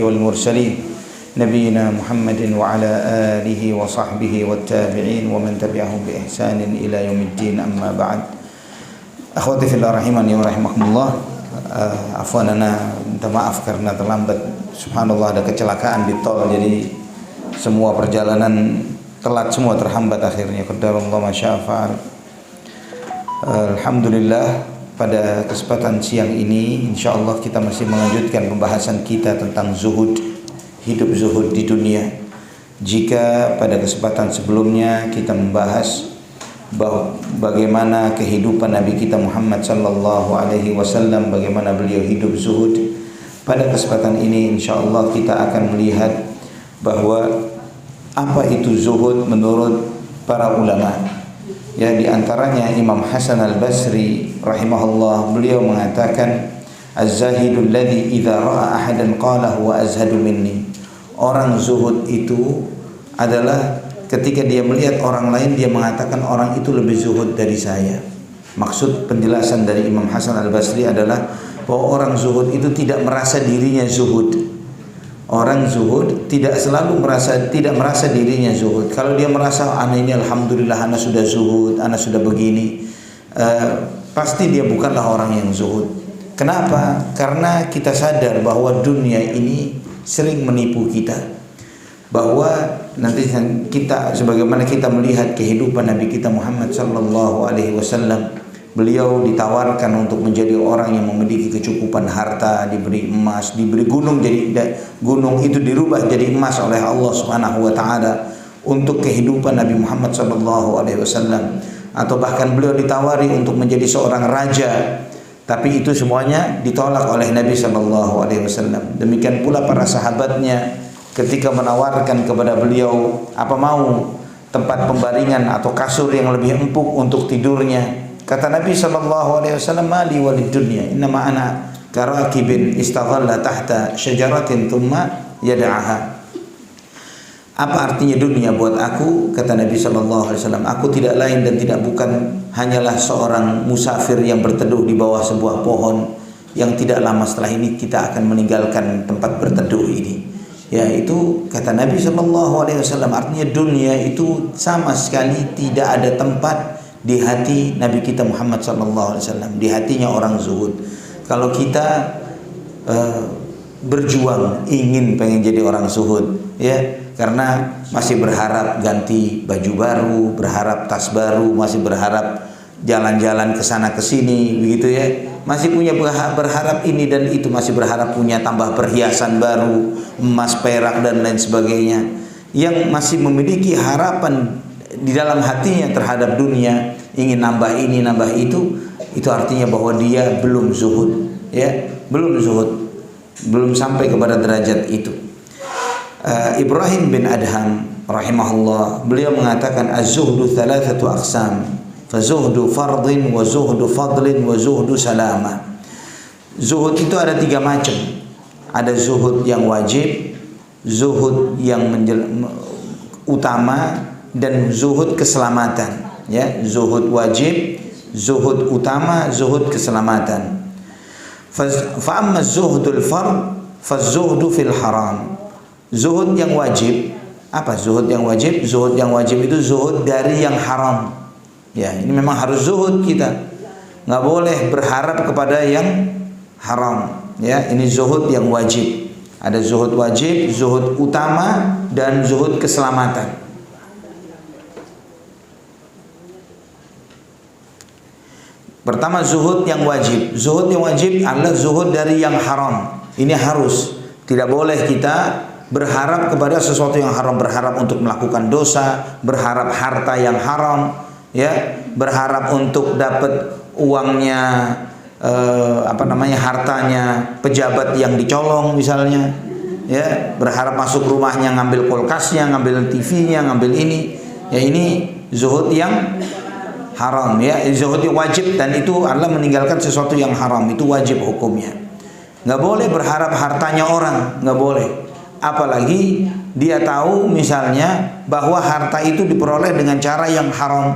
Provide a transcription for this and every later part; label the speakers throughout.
Speaker 1: والمرسلين نبينا محمد وعلى آله وصحبه والتابعين ومن تبعهم بإحسان إلى يوم الدين أما بعد أخواتي في الله rahimani wa rahimakumullah. Afwan, ana minta maaf karena terlambat. Subhanallah, ada kecelakaan di tol, jadi semua perjalanan telat, semua terhambat akhirnya. Qadarullah ma syaa fa'al. Alhamdulillah, pada kesempatan siang ini insyaallah kita masih melanjutkan pembahasan kita tentang zuhud, hidup zuhud di dunia. Jika pada kesempatan sebelumnya kita membahas bahwa bagaimana kehidupan Nabi kita Muhammad sallallahu alaihi wasallam, bagaimana beliau hidup zuhud, pada kesempatan ini insyaallah kita akan melihat bahwa apa itu zuhud menurut para ulama. Ya, di antaranya Imam Hasan Al-Basri rahimahullah, beliau mengatakan az-zahidul ladzi idza ra'a ahadan qala huwa azhadu minni. Orang zuhud itu adalah ketika dia melihat orang lain, dia mengatakan orang itu lebih zuhud dari saya. Maksud penjelasan dari Imam Hasan Al-Basri adalah bahwa orang zuhud itu tidak merasa dirinya zuhud. Orang zuhud tidak merasa dirinya zuhud. Kalau dia merasa ana ini alhamdulillah ana sudah zuhud, ana sudah begini, pasti dia bukanlah orang yang zuhud. Kenapa? Karena kita sadar bahwa dunia ini sering menipu kita. Bahwa nanti kita, sebagaimana kita melihat kehidupan Nabi kita Muhammad sallallahu alaihi wasallam, beliau ditawarkan untuk menjadi orang yang memiliki kecukupan harta, diberi emas, diberi gunung, jadi gunung itu dirubah jadi emas oleh Allah Subhanahu wa taala untuk kehidupan Nabi Muhammad sallallahu alaihi wasallam, atau bahkan beliau ditawari untuk menjadi seorang raja, tapi itu semuanya ditolak oleh Nabi sallallahu alaihi wasallam. Demikian pula para sahabatnya ketika menawarkan kepada beliau, apa mau tempat pembaringan atau kasur yang lebih empuk untuk tidurnya, kata Nabi sallallahu alaihi wasallam, mali walid dunya innama ana karakibin istaghalla tahta syajaratin thumma yad'aha. Apa artinya dunia buat aku? Kata Nabi sallallahu alaihi wasallam, aku tidak lain dan tidak bukan hanyalah seorang musafir yang berteduh di bawah sebuah pohon yang tidak lama setelah ini kita akan meninggalkan tempat berteduh ini. Ya, itu kata Nabi sallallahu alaihi wasallam, artinya dunia itu sama sekali tidak ada tempat di hati Nabi kita Muhammad sallallahu alaihi wasallam, di hatinya orang zuhud. Kalau kita berjuang pengen jadi orang zuhud, ya, karena masih berharap ganti baju baru, berharap tas baru, masih berharap jalan-jalan ke sana ke sini, begitu ya. Masih punya berharap ini dan itu, masih berharap punya tambah perhiasan baru, emas, perak dan lain sebagainya. Yang masih memiliki harapan di dalam hatinya terhadap dunia, ingin nambah ini, nambah itu artinya bahwa dia belum zuhud, ya, belum zuhud, belum sampai kepada derajat itu. Ibrahim bin Adham rahimahullah, beliau mengatakan az-zuhdu thalathatu aqsam. Fazuhdu fardin wa zuhdu fadlin wa zuhdu salamah. Zuhud itu ada 3 macam. Ada zuhud yang wajib, zuhud yang utama, dan zuhud keselamatan. Ya, zuhud wajib, zuhud utama, zuhud keselamatan. Fa amma zuhdul fard fazuhdu fil haram. Zuhud yang wajib, apa zuhud yang wajib? Zuhud yang wajib itu zuhud dari yang haram. Ya, ini memang harus zuhud kita. Nggak boleh berharap kepada yang haram. Ya, ini zuhud yang wajib. Ada zuhud wajib, zuhud utama, dan zuhud keselamatan. Pertama, zuhud yang wajib. Zuhud yang wajib adalah zuhud dari yang haram. Ini harus. Tidak boleh kita berharap kepada sesuatu yang haram, berharap untuk melakukan dosa, berharap harta yang haram, ya, berharap untuk dapat uangnya, hartanya pejabat yang dicolong misalnya, ya, berharap masuk rumahnya ngambil kulkasnya, ngambil TV-nya, ngambil ini, ya, ini zuhud yang haram, ya, zuhud yang wajib, dan itu adalah meninggalkan sesuatu yang haram, itu wajib hukumnya. Nggak boleh berharap hartanya orang, nggak boleh. Apalagi dia tahu misalnya bahwa harta itu diperoleh dengan cara yang haram.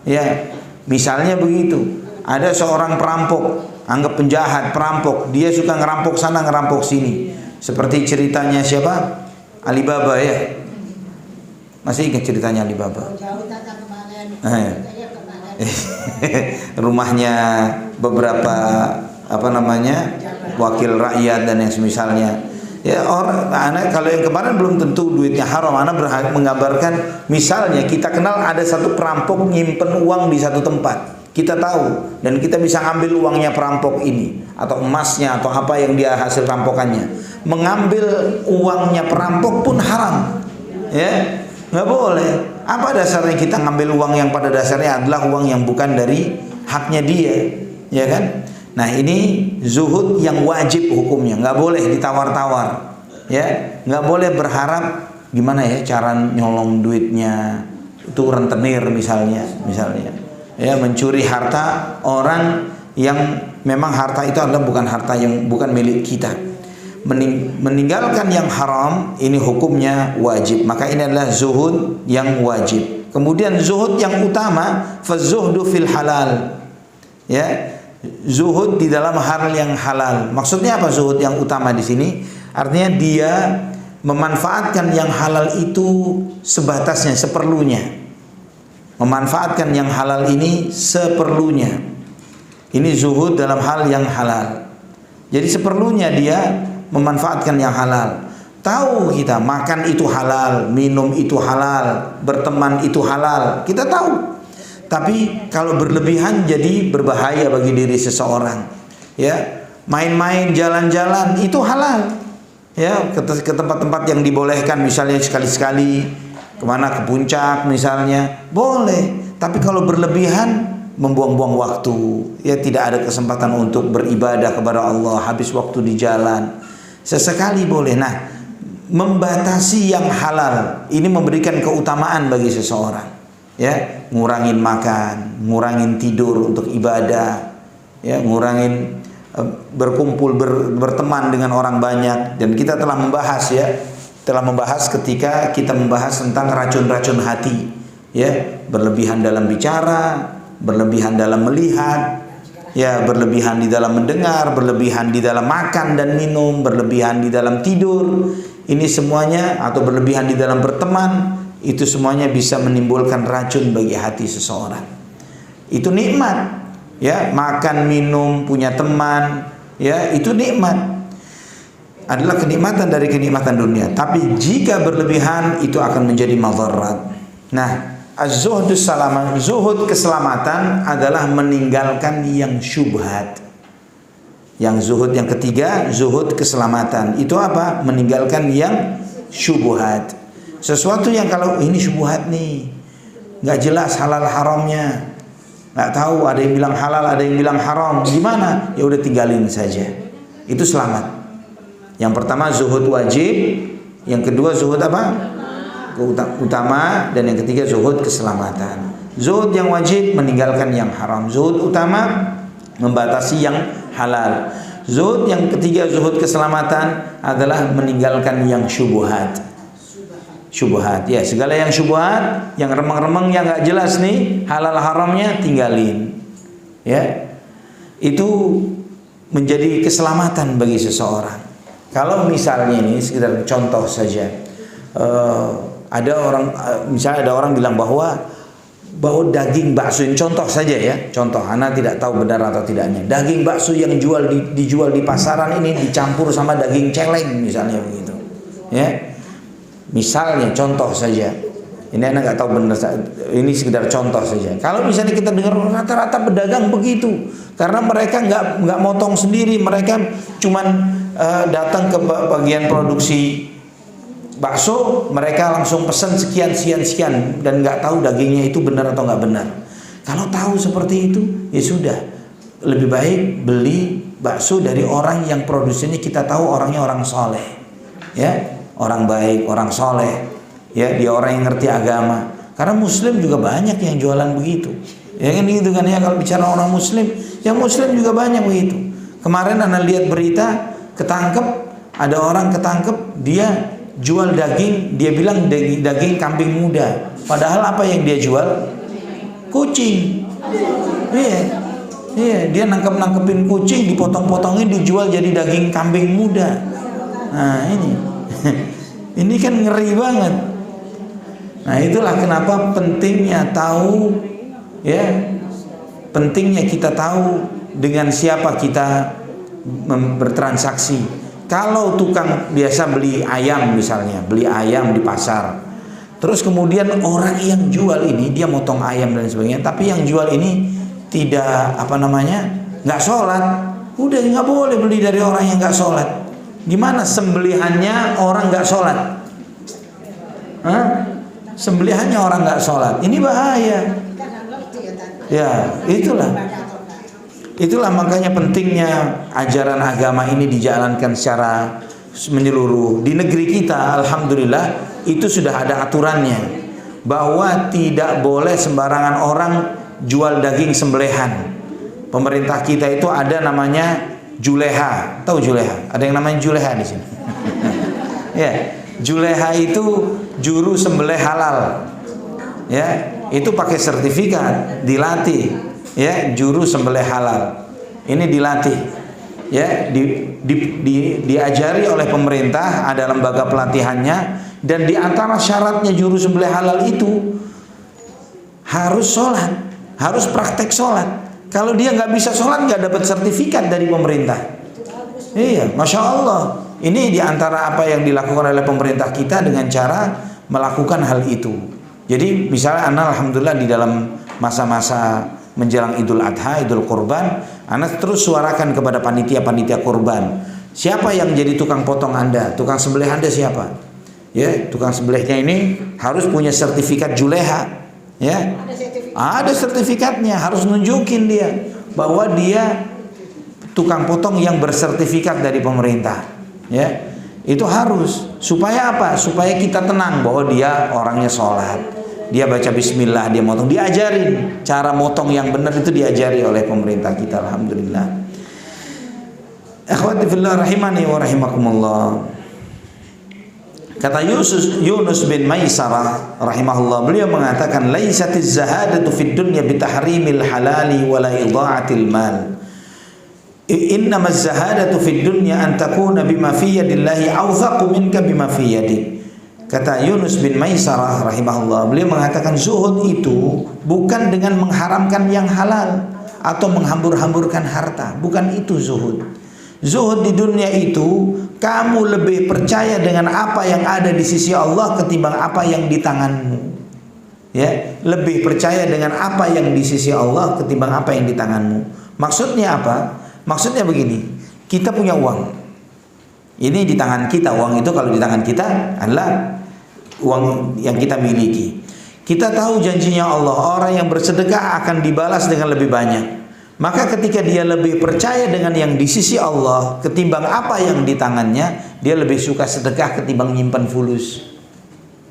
Speaker 1: Ya, misalnya begitu. Ada seorang perampok, anggap penjahat, perampok, dia suka ngerampok sana, ngerampok sini. Seperti ceritanya siapa? Alibaba ya. Masih ingat ceritanya Alibaba? Rumahnya beberapa wakil rakyat dan yang semisalnya. Ya, anak kalau yang kemarin belum tentu duitnya haram. Anak menggambarkan misalnya kita kenal ada satu perampok nyimpen uang di satu tempat. Kita tahu dan kita bisa ambil uangnya perampok ini atau emasnya atau apa yang dia hasil rampokannya. Mengambil uangnya perampok pun haram. Ya, nggak boleh. Apa dasarnya kita ngambil uang yang pada dasarnya adalah uang yang bukan dari haknya dia, ya kan? Nah, ini zuhud yang wajib hukumnya, nggak boleh ditawar-tawar, ya, nggak boleh berharap gimana ya cara nyolong duitnya itu rentenir misalnya, ya, mencuri harta orang yang memang harta itu adalah bukan harta yang bukan milik kita. Meninggalkan yang haram ini hukumnya wajib, maka ini adalah zuhud yang wajib. Kemudian zuhud yang utama, fazuhdu fil halal, ya. Zuhud di dalam hal yang halal. Maksudnya apa zuhud yang utama di sini? Artinya dia memanfaatkan yang halal itu sebatasnya, seperlunya. Memanfaatkan yang halal ini seperlunya. Ini zuhud dalam hal yang halal. Jadi seperlunya dia memanfaatkan yang halal. Tahu kita makan itu halal, minum itu halal, berteman itu halal. Kita tahu. Tapi kalau berlebihan jadi berbahaya bagi diri seseorang. Ya, main-main, jalan-jalan itu halal. Ya, ke tempat-tempat yang dibolehkan, misalnya sekali-sekali kemana, ke puncak misalnya, boleh. Tapi kalau berlebihan membuang-buang waktu, ya tidak ada kesempatan untuk beribadah kepada Allah, habis waktu di jalan. Sesekali boleh. Nah, membatasi yang halal ini memberikan keutamaan bagi seseorang. Ya, ngurangin makan, ngurangin tidur untuk ibadah, ya, ngurangin berkumpul berteman dengan orang banyak. Dan kita telah membahas ketika kita membahas tentang racun-racun hati, ya, berlebihan dalam bicara, berlebihan dalam melihat, ya, berlebihan di dalam mendengar, berlebihan di dalam makan dan minum, berlebihan di dalam tidur. Ini semuanya, atau berlebihan di dalam berteman, itu semuanya bisa menimbulkan racun bagi hati seseorang. Itu nikmat, ya, makan, minum, punya teman, ya, itu nikmat. Adalah kenikmatan dari kenikmatan dunia. Tapi jika berlebihan itu akan menjadi madarat. Nah, zuhud keselamatan adalah meninggalkan yang syubhat. Yang zuhud yang ketiga, zuhud keselamatan. Itu apa? Meninggalkan yang syubhat. Sesuatu yang kalau ini syubhat nih, nggak jelas halal haramnya, nggak tahu, ada yang bilang halal, ada yang bilang haram, gimana? Ya udah tinggalin saja. Itu selamat. Yang pertama zuhud wajib, yang kedua zuhud apa? Utama, dan yang ketiga zuhud keselamatan. Zuhud yang wajib meninggalkan yang haram. Zuhud utama membatasi yang halal. Zuhud yang ketiga, zuhud keselamatan, adalah meninggalkan yang syubhat. Syubhat, ya, segala yang syubhat, yang remang-remang, yang nggak jelas nih halal haramnya, tinggalin. Ya, itu menjadi keselamatan bagi seseorang. Kalau misalnya ini sekedar contoh saja, ada orang, misalnya ada orang bilang bahwa daging bakso, ini contoh saja ya, contoh, anak tidak tahu benar atau tidaknya, daging bakso yang dijual di pasaran ini dicampur sama daging celeng misalnya begitu, ya. Misalnya contoh saja, ini anak nggak tahu benar, ini sekedar contoh saja. Kalau misalnya kita dengar rata-rata pedagang begitu, karena mereka nggak motong sendiri, mereka cuman datang ke bagian produksi bakso, mereka langsung pesan sekian dan nggak tahu dagingnya itu benar atau nggak benar. Kalau tahu seperti itu, ya sudah, lebih baik beli bakso dari orang yang produksinya kita tahu orangnya orang soleh, ya. Orang baik, orang soleh, ya, dia orang yang ngerti agama. Karena Muslim juga banyak yang jualan begitu, ya kan gitu kan ya. Kalau bicara orang Muslim, yang Muslim juga banyak begitu. Kemarin anak lihat berita, ada orang ketangkep, dia jual daging, dia bilang daging kambing muda. Padahal apa yang dia jual? Kucing. Iya, dia nangkepin kucing, dipotong-potongin, dijual jadi daging kambing muda. Nah ini ini kan ngeri banget. Nah itulah kenapa pentingnya tahu, ya, pentingnya kita tahu dengan siapa kita bertransaksi. Kalau tukang biasa beli ayam misalnya, beli ayam di pasar, terus kemudian orang yang jual ini dia motong ayam dan sebagainya, tapi yang jual ini tidak nggak sholat, udah nggak boleh beli dari orang yang nggak sholat. Gimana sembelihannya orang nggak sholat? Sembelihannya orang nggak sholat, ini bahaya. Ya, itulah makanya pentingnya ajaran agama ini dijalankan secara menyeluruh. Di negeri kita, alhamdulillah, itu sudah ada aturannya bahwa tidak boleh sembarangan orang jual daging sembelihan. Pemerintah kita itu ada namanya juleha, tahu juleha? Ada yang namanya juleha di sini. Ya, juleha itu juru sembelih halal. Ya, itu pakai sertifikat, dilatih. Ya, juru sembelih halal. Ini dilatih. Ya, diajari oleh pemerintah, ada lembaga pelatihannya, dan di antara syaratnya juru sembelih halal itu harus sholat, harus praktek sholat. Kalau dia nggak bisa sholat, nggak dapat sertifikat dari pemerintah. Iya, masya Allah. Ini diantara apa yang dilakukan oleh pemerintah kita dengan cara melakukan hal itu. Jadi misalnya alhamdulillah di dalam masa-masa menjelang Idul Adha, Idul Kurban, Anda terus suarakan kepada panitia-panitia kurban, siapa yang jadi tukang potong Anda, tukang sembelih Anda siapa? Ya, tukang sembelihnya ini harus punya sertifikat juleha. Ya, ada sertifikatnya, harus nunjukin dia bahwa dia tukang potong yang bersertifikat dari pemerintah. Ya, itu harus, supaya apa? Supaya kita tenang bahwa dia orangnya sholat, dia baca bismillah, dia motong, diajarin cara motong yang benar, itu diajari oleh pemerintah kita, alhamdulillah. Akhwati fillah rahimani wa rahimakumullah. Kata Yunus bin Maisarah rahimahullah, beliau mengatakan laisatiz zahadatu fid dunya bitahrimil halali wala idha'atil mal. Innamaz zahadatu fid dunya an takuna bima fi yadillahi awthaqu minka bima fi yadik. Kata Yunus bin Maisarah rahimahullah, beliau mengatakan zuhud itu bukan dengan mengharamkan yang halal atau menghambur-hamburkan harta, bukan itu zuhud. Zuhud di dunia itu kamu lebih percaya dengan apa yang ada di sisi Allah ketimbang apa yang di tanganmu. Ya, lebih percaya dengan apa yang di sisi Allah ketimbang apa yang di tanganmu. Maksudnya apa? Maksudnya begini, kita punya uang. Ini di tangan kita, uang itu kalau di tangan kita adalah uang yang kita miliki. Kita tahu janjinya Allah, orang yang bersedekah akan dibalas dengan lebih banyak. Maka ketika dia lebih percaya dengan yang di sisi Allah ketimbang apa yang di tangannya, dia lebih suka sedekah ketimbang menyimpan fulus.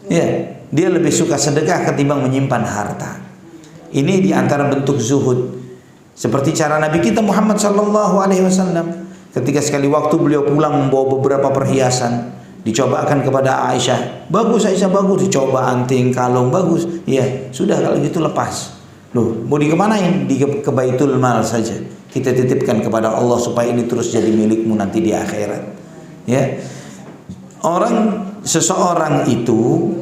Speaker 1: Ya, dia lebih suka sedekah ketimbang menyimpan harta. Ini di antara bentuk zuhud. Seperti cara Nabi kita Muhammad SAW, ketika sekali waktu beliau pulang membawa beberapa perhiasan, dicobakan kepada Aisyah. Bagus Aisyah, bagus. Dicoba anting, kalung, bagus. Ya, sudah kalau gitu lepas. Loh, mau dikemanain? Ke Baitul Mal saja. Kita titipkan kepada Allah supaya ini terus jadi milikmu nanti di akhirat. Ya, seseorang itu,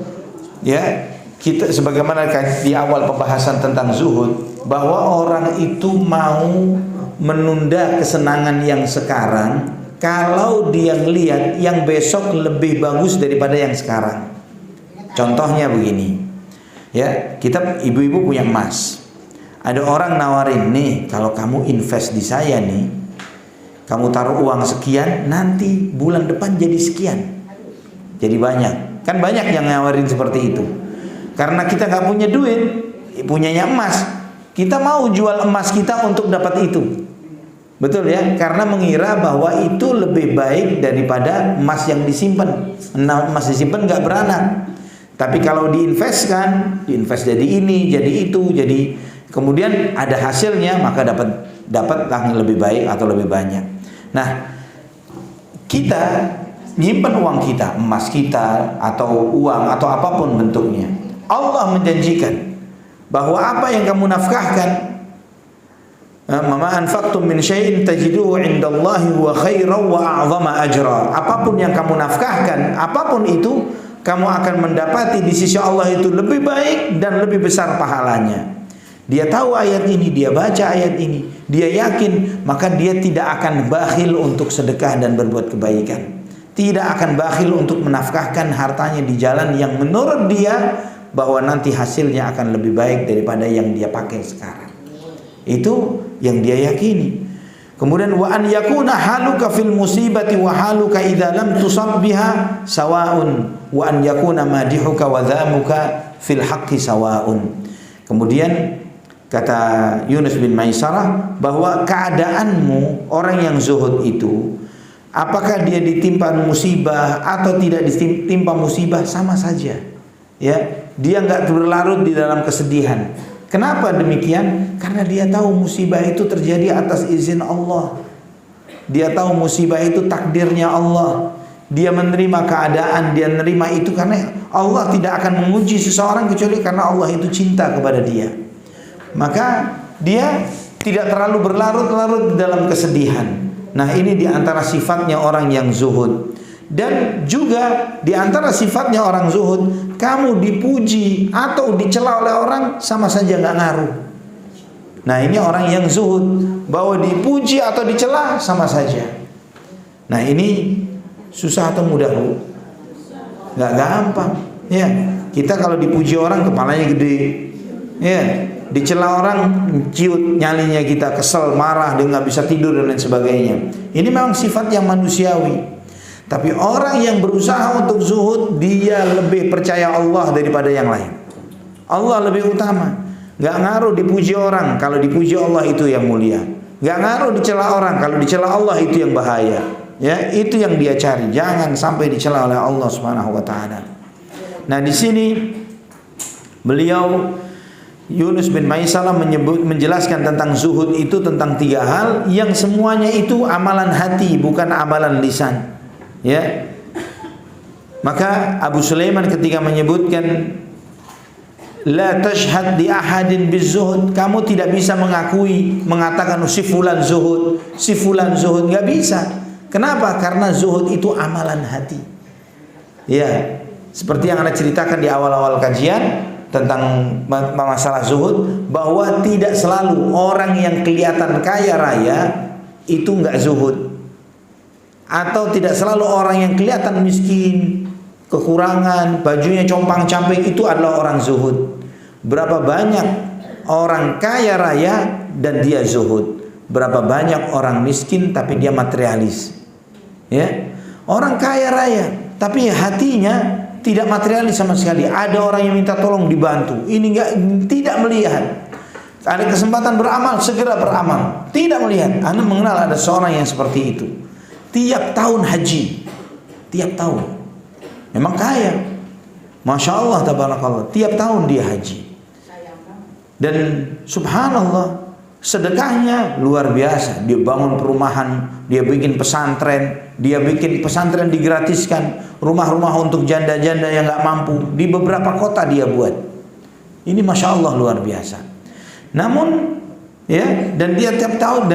Speaker 1: ya, kita sebagaimana di awal pembahasan tentang zuhud, bahwa orang itu mau menunda kesenangan yang sekarang kalau dia ngelihat yang besok lebih bagus daripada yang sekarang. Contohnya begini, ya, kita ibu-ibu punya emas. Ada orang nawarin, nih kalau kamu invest di saya nih, kamu taruh uang sekian, nanti bulan depan jadi sekian, jadi banyak. Kan banyak yang nawarin seperti itu. Karena kita nggak punya duit, punyanya emas, kita mau jual emas kita untuk dapat itu. Betul ya? Karena mengira bahwa itu lebih baik daripada emas yang disimpan. Nah, emas disimpan nggak beranak. Tapi kalau diinvest jadi ini, jadi itu, jadi kemudian ada hasilnya, maka dapat yang lebih baik atau lebih banyak. Nah, kita nyimpan uang kita, emas kita atau uang atau apapun bentuknya, Allah menjanjikan bahwa apa yang kamu nafkahkan "Ma anfaqtum min syai'in tajiduhu 'indallahi huwa khairan wa a'zama ajra." Apapun yang kamu nafkahkan, apapun itu, kamu akan mendapati di sisi Allah itu lebih baik dan lebih besar pahalanya. Dia tahu ayat ini, dia baca ayat ini, dia yakin, maka dia tidak akan bakhil untuk sedekah dan berbuat kebaikan. Tidak akan bakhil untuk menafkahkan hartanya di jalan yang menurut dia bahwa nanti hasilnya akan lebih baik daripada yang dia pakai sekarang. Itu yang dia yakini. Kemudian wa an yakuna haluka fil musibati wa haluka idza lam tusab biha sawaun wa an yakuna madihuka wa dhamuka fil haqqi sawaun. Kemudian kata Yunus bin Maisarah bahwa keadaanmu orang yang zuhud itu, apakah dia ditimpa musibah atau tidak ditimpa musibah, sama saja. Ya, dia enggak berlarut di dalam kesedihan. Kenapa demikian? Karena dia tahu musibah itu terjadi atas izin Allah. Dia tahu musibah itu takdirnya Allah. Dia menerima keadaan, dia menerima itu karena Allah tidak akan menguji seseorang kecuali karena Allah itu cinta kepada dia. Maka dia tidak terlalu berlarut-larut di dalam kesedihan. Nah, ini diantara sifatnya orang yang zuhud. Dan juga diantara sifatnya orang zuhud, kamu dipuji atau dicela oleh orang sama saja nggak ngaruh. Nah, ini orang yang zuhud, bahwa dipuji atau dicela sama saja. Nah, ini susah atau mudah, Bu? Nggak gampang. Ya, kita kalau dipuji orang kepalanya gede. Ya, dicela orang ciut nyalinya, kita kesel, marah, dia nggak bisa tidur dan lain sebagainya. Ini memang sifat yang manusiawi. Tapi orang yang berusaha untuk zuhud, dia lebih percaya Allah daripada yang lain. Allah lebih utama. Nggak ngaruh dipuji orang, kalau dipuji Allah itu yang mulia. Nggak ngaruh dicela orang, kalau dicela Allah itu yang bahaya. Ya, itu yang dia cari. Jangan sampai dicela oleh Allah Subhanahu wa taala. Nah, di sini beliau Yunus bin Maisarah menjelaskan tentang zuhud itu tentang 3 hal yang semuanya itu amalan hati, bukan amalan lisan. Ya. Maka Abu Sulaiman ketika menyebutkan la tashhad di ahadin bizuhud, kamu tidak bisa mengatakan si fulan zuhud, enggak bisa. Kenapa? Karena zuhud itu amalan hati. Ya, seperti yang Anda ceritakan di awal-awal kajian tentang masalah zuhud, bahwa tidak selalu orang yang kelihatan kaya raya itu enggak zuhud. Atau tidak selalu orang yang kelihatan miskin, kekurangan, bajunya compang-camping itu adalah orang zuhud. Berapa banyak orang kaya raya dan dia zuhud. Berapa banyak orang miskin tapi dia materialis. Ya. Orang kaya raya tapi hatinya tidak materialis sama sekali. Ada orang yang minta tolong dibantu, ini tidak melihat. Ada kesempatan beramal, segera beramal. Tidak melihat. Anda mengenal ada seorang yang seperti itu. Tiap tahun haji, tiap tahun. Memang kaya, masya Allah, tabarakallah. Tiap tahun dia haji. Dan subhanallah, sedekahnya luar biasa. Dia bangun perumahan, dia bikin pesantren, digratiskan, rumah-rumah untuk janda-janda yang nggak mampu di beberapa kota dia buat. Ini masya Allah luar biasa. Namun ya, dan dia tiap tahun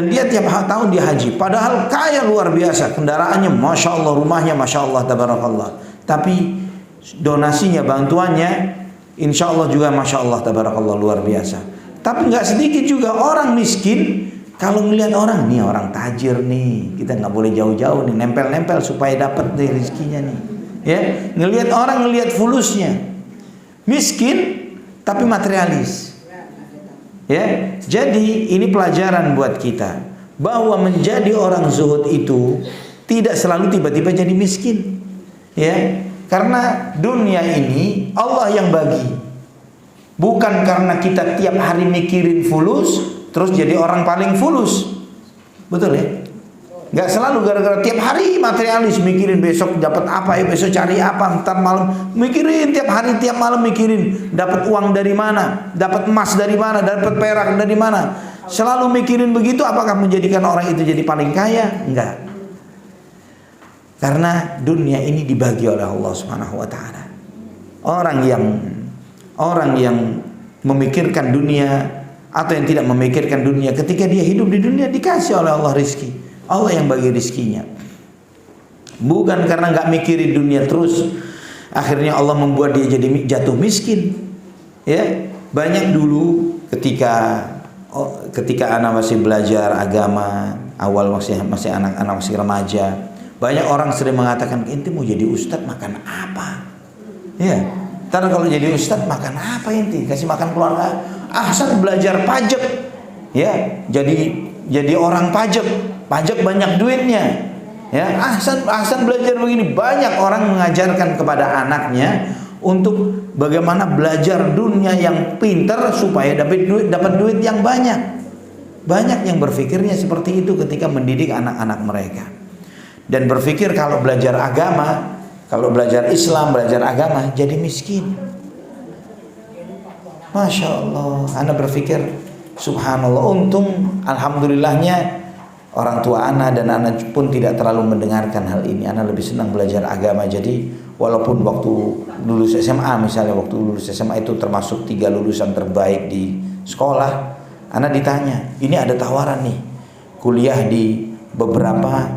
Speaker 1: dia haji. Padahal kaya luar biasa, kendaraannya masya Allah, rumahnya masya Allah, tabarakallah. Tapi donasinya, bantuannya, insya Allah juga masya Allah, tabarakallah, luar biasa. Tapi nggak sedikit juga orang miskin, kalau melihat orang nih, orang tajir nih, kita nggak boleh jauh-jauh nih, nempel-nempel supaya dapat nih rezekinya nih. Ya, ngelihat orang, ngelihat fulusnya, miskin tapi materialis. Ya, jadi ini pelajaran buat kita bahwa menjadi orang zuhud itu tidak selalu tiba-tiba jadi miskin. Ya, karena dunia ini Allah yang bagi. Bukan karena kita tiap hari mikirin fulus terus jadi orang paling fulus. Betul ya? Gak selalu gara-gara tiap hari materialis, mikirin besok dapat apa ya, besok cari apa, ntar malam mikirin, tiap hari tiap malam mikirin dapat uang dari mana, dapat emas dari mana, dapat perak dari mana. Selalu mikirin begitu, apakah menjadikan orang itu jadi paling kaya? Enggak. Karena dunia ini dibagi oleh Allah Subhanahu wa taala. Orang yang memikirkan dunia atau yang tidak memikirkan dunia, ketika dia hidup di dunia dikasih oleh Allah rizki. Allah yang bagi rizkinya. Bukan karena nggak mikirin dunia terus, akhirnya Allah membuat dia jadi jatuh miskin. Ya, banyak dulu ketika anak masih belajar agama, awal masih anak-anak masih remaja, banyak orang sering mengatakan, ente mau jadi ustadz makan apa? Ya, ntar kalau jadi ustadz makan apa ente? Kasih makan keluarga. Ahsan belajar pajak, ya, jadi orang pajak banyak duitnya. Ya, Ahsan belajar begini. Banyak orang mengajarkan kepada anaknya untuk bagaimana belajar dunia yang pintar supaya dapat duit yang banyak. Banyak yang berpikirnya seperti itu ketika mendidik anak-anak mereka. Dan berpikir kalau belajar agama, kalau belajar Islam, belajar agama jadi miskin. Masya Allah, Anda berpikir subhanallah, untung alhamdulillahnya orang tua Ana dan Ana pun tidak terlalu mendengarkan hal ini. Ana lebih senang belajar agama. Jadi walaupun waktu lulus SMA, misalnya waktu lulus SMA itu termasuk 3 lulusan terbaik di sekolah, Ana ditanya, ini ada tawaran nih, kuliah di beberapa,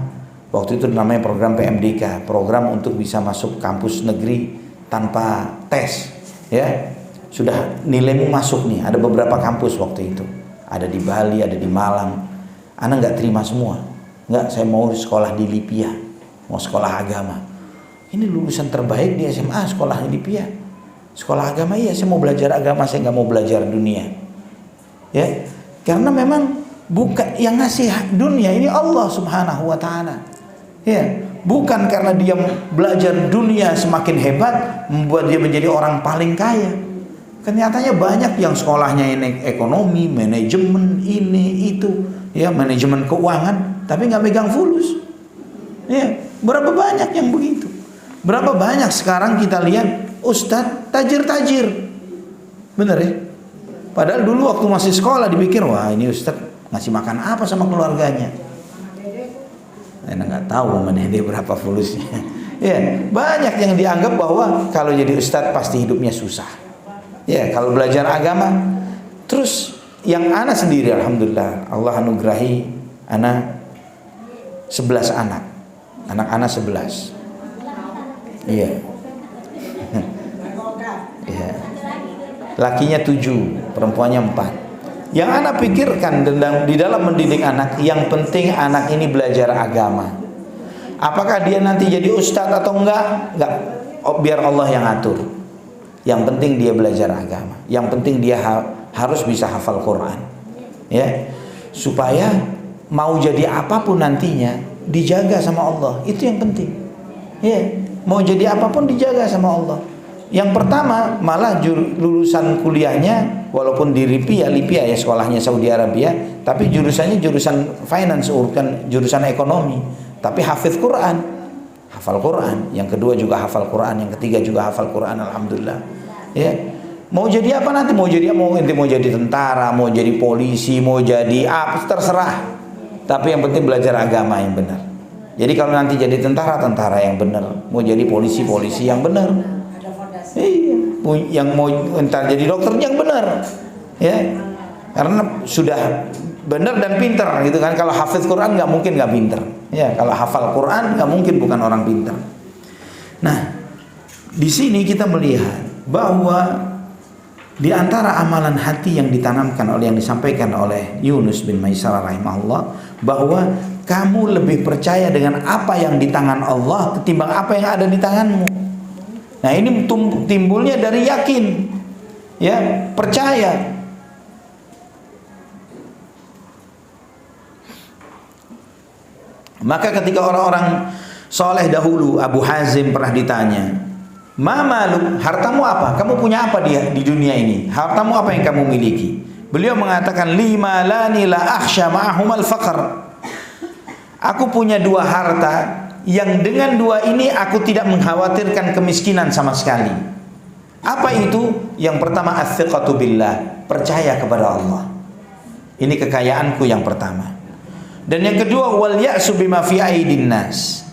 Speaker 1: waktu itu namanya program PMDK, program untuk bisa masuk kampus negeri tanpa tes. Ya, sudah nilaimu masuk nih. Ada beberapa kampus waktu itu, ada di Bali, ada di Malang. Ana nggak terima semua. Nggak, saya mau sekolah di Lipia, mau sekolah agama. Ini lulusan terbaik di SMA, sekolah di Lipia, sekolah agama. Iya, saya mau belajar agama, saya nggak mau belajar dunia. Ya, karena memang bukan yang ngasih dunia ini Allah Subhanahu Wa Taala. Ya, bukan karena dia belajar dunia semakin hebat membuat dia menjadi orang paling kaya. Kenyataannya banyak yang sekolahnya ini ekonomi, manajemen, ini itu, ya, manajemen keuangan, tapi nggak megang fulus. Ya, berapa banyak yang begitu? Berapa banyak sekarang kita lihat ustadz tajir-tajir, bener ya? Padahal dulu waktu masih sekolah dipikir, wah ini ustadz ngasih makan apa sama keluarganya? Enak nggak tahu mana dia berapa fulusnya. Ya, banyak yang dianggap bahwa kalau jadi ustadz pasti hidupnya susah. Ya, kalau belajar agama, terus yang Ana sendiri, alhamdulillah, Allah anugerahi Ana 11 anak. Anak Ana 11. Iya. Iya. Lakinya 7, perempuannya 4. Yang Ana pikirkan di dalam mendidik anak, yang penting anak ini belajar agama. Apakah dia nanti jadi ustadz atau enggak? Enggak. Oh, biar Allah yang atur. Yang penting dia belajar agama. Yang penting dia harus bisa hafal Quran. Ya. Supaya mau jadi apapun nantinya dijaga sama Allah. Itu yang penting. Ya. Mau jadi apapun dijaga sama Allah. Yang pertama malah lulusan kuliahnya walaupun di Lipia ya, sekolahnya Saudi Arabia, tapi jurusannya jurusan finance, bukan jurusan ekonomi, tapi hafiz Quran. Hafal Quran, yang kedua juga hafal Quran, yang ketiga juga hafal Quran, alhamdulillah. Ya, mau jadi apa nanti? Mau jadi tentara, mau jadi polisi, mau jadi apa, terserah. Tapi yang penting belajar agama yang benar. Jadi kalau nanti jadi tentara yang benar, mau jadi polisi yang benar. Iya, yang mau entar jadi dokter yang benar. Ya, karena sudah benar dan pintar gitu kan. Kalau hafiz Quran nggak mungkin nggak pintar. Ya, kalau hafal Quran nggak mungkin bukan orang pintar. Nah, di sini kita melihat bahwa di antara amalan hati yang ditanamkan yang disampaikan oleh Yunus bin Maisarah rahimahullah, bahwa kamu lebih percaya dengan apa yang di tangan Allah ketimbang apa yang ada di tanganmu. Nah, ini timbulnya dari yakin, ya, percaya. Maka ketika orang-orang soleh dahulu, Abu Hazim pernah ditanya, "Ma maluk, hartamu apa? Kamu punya apa di dunia ini? Hartamu apa yang kamu miliki?" Beliau mengatakan, "Lima lani la akhsha ma'ahumal faqr." Aku punya 2 harta yang dengan 2 ini aku tidak mengkhawatirkan kemiskinan sama sekali. Apa itu? Yang pertama, as-thiqatu billah, percaya kepada Allah. Ini kekayaanku yang pertama. Dan yang kedua, wal ya'su bima fi aidin nas.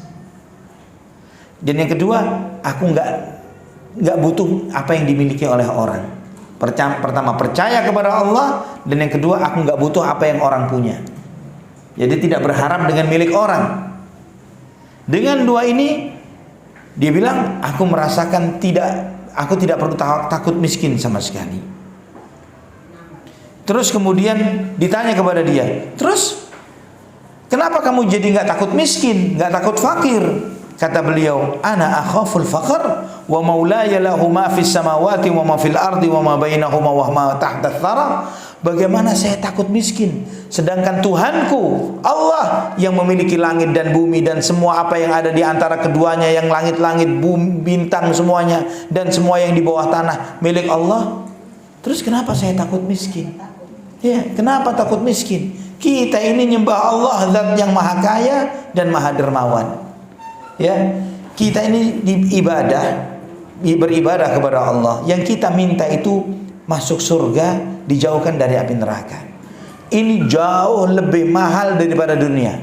Speaker 1: Dan yang kedua, aku enggak butuh apa yang dimiliki oleh orang. Pertama, percaya kepada Allah, dan yang kedua, aku nggak butuh apa yang orang punya. Jadi tidak berharap dengan milik orang. Dengan dua ini, dia bilang, aku merasakan aku tidak perlu takut miskin sama sekali. Terus kemudian ditanya kepada dia, terus kenapa kamu jadi nggak takut miskin, nggak takut fakir? Kata beliau, ana akhaful faqr wa maulaya lahu ma fis samawati wa ma fil ardi wa ma bainahuma wa ma tahta tsara. Bagaimana saya takut miskin, sedangkan Tuhanku Allah yang memiliki langit dan bumi dan semua apa yang ada di antara keduanya, yang langit-langit, bumi, bintang semuanya, dan semua yang di bawah tanah milik Allah. Terus kenapa saya takut miskin? Ya, kenapa takut miskin? Kita ini nyembah Allah, zat yang maha kaya dan maha dermawan. Ya, kita ini beribadah kepada Allah. Yang kita minta itu masuk surga, dijauhkan dari api neraka. Ini jauh lebih mahal daripada dunia.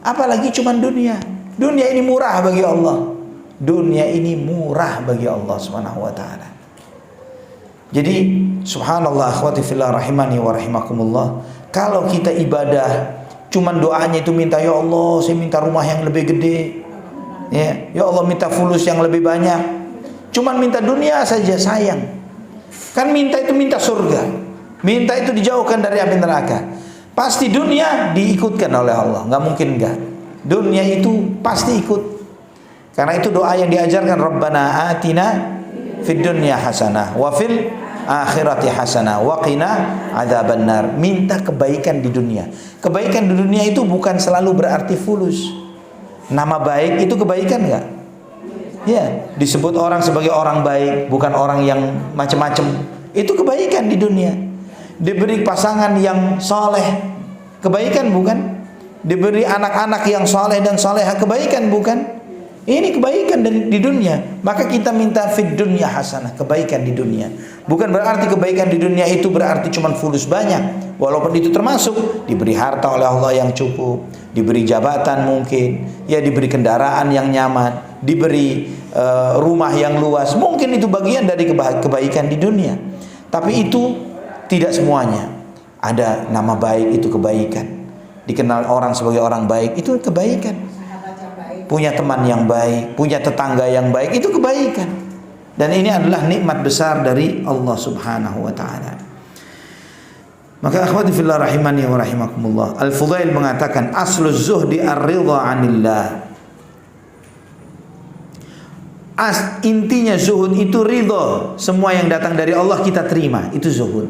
Speaker 1: Apalagi cuman dunia. Dunia ini murah bagi Allah. Dunia ini murah bagi Allah Subhanahu wa taala. Jadi subhanallah, akhwati fillah rahimani wa rahimakumullah, kalau kita ibadah cuman doanya itu minta, ya Allah saya minta rumah yang lebih gede, ya Allah minta fulus yang lebih banyak, cuman minta dunia saja, sayang. Kan minta itu minta surga, minta itu dijauhkan dari api neraka. Pasti dunia diikutkan oleh Allah, nggak mungkin enggak. Dunia itu pasti ikut. Karena itu doa yang diajarkan, Rabbana atina fid dunya hasanah wa fil akhirati hasanah wa qina adzabannar. Minta kebaikan di dunia. Kebaikan di dunia itu bukan selalu berarti fulus. Nama baik itu kebaikan enggak? Ya, disebut orang sebagai orang baik, bukan orang yang macam-macam. Itu kebaikan di dunia. Diberi pasangan yang soleh, kebaikan bukan? Diberi anak-anak yang soleh dan soleha, kebaikan bukan? Ini kebaikan di dunia. Maka kita minta fid dunya hasanah, kebaikan di dunia. Bukan berarti kebaikan di dunia itu berarti cuma fulus banyak. Walaupun itu termasuk diberi harta oleh Allah yang cukup, diberi jabatan mungkin, ya diberi kendaraan yang nyaman, diberi rumah yang luas. Mungkin itu bagian dari kebaikan di dunia. Tapi itu tidak semuanya. Ada nama baik itu kebaikan. Dikenal orang sebagai orang baik itu kebaikan. Punya teman yang baik, punya tetangga yang baik, itu kebaikan. Dan ini adalah nikmat besar dari Allah Subhanahu wa taala. Maka akhwati fillah rahimani wa rahimakumullah, Al-Fudail mengatakan asluz zuhdi ar-ridha 'anillah. Intinya zuhud itu ridha. Semua yang datang dari Allah kita terima, itu zuhud.